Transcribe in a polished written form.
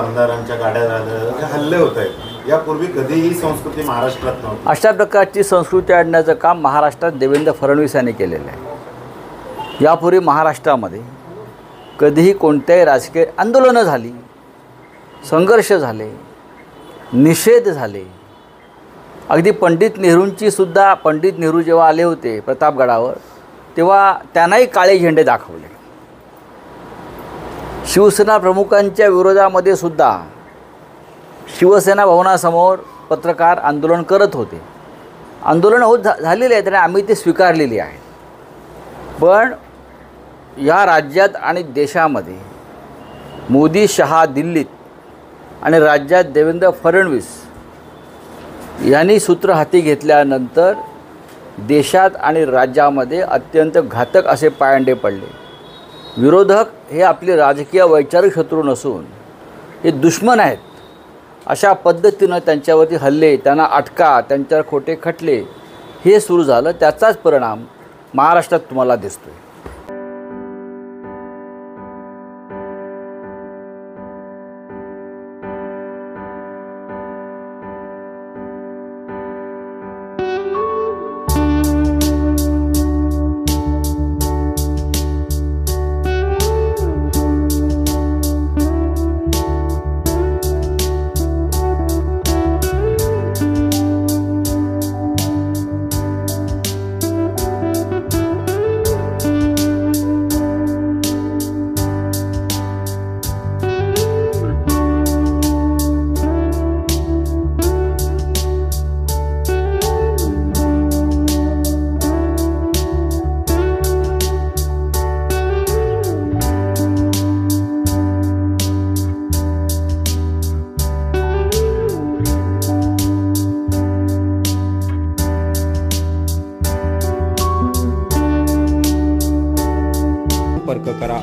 आमदारांच्या गाड्या झाल्या, हल्ले होत आहेत. यापूर्वी कधीही संस्कृती महाराष्ट्रात नव्हती. अशा प्रकारची संस्कृती आणण्याचं काम महाराष्ट्रात देवेंद्र फडणवीस यांनी केलेलं आहे. यापूर्वी महाराष्ट्रामध्ये कधीही कोणत्याही राजकीय आंदोलनं झाली, संघर्ष झाले, निषेध झाले. अगदी पंडित नेहरू जेव्हा आले होते प्रतापगडावर, तेव्हा त्यांनाही काळे झेंडे दाखवले. शिवसेना प्रमुखांच्या विरोधामध्ये सुद्धा शिवसेना भवनासमोर पत्रकार आंदोलन करत होते. आंदोलन झालेले आहेत आणि आम्ही ते स्वीकारलेली आहेत. पण या राज्यात आणि देशामध्ये मोदी शहा दिल्लीत आणि राज्यात देवेंद्र फडणवीस यांनी सूत्र हाती घेतल्यानंतर देशात आणि राज्यामध्ये अत्यंत घातक असे पायंडे पडले. विरोधक हे आपले राजकीय वैचारिक शत्रू नसून हे दुश्मन आहेत. अशा पद्धतीनं त्यांच्यावरती हल्ले, त्यांना अटका, त्यांच्यावर खोटे खटले हे सुरू झालं. त्याचाच परिणाम महाराष्ट्रात तुम्हाला दिसतोय. संपर्क करा.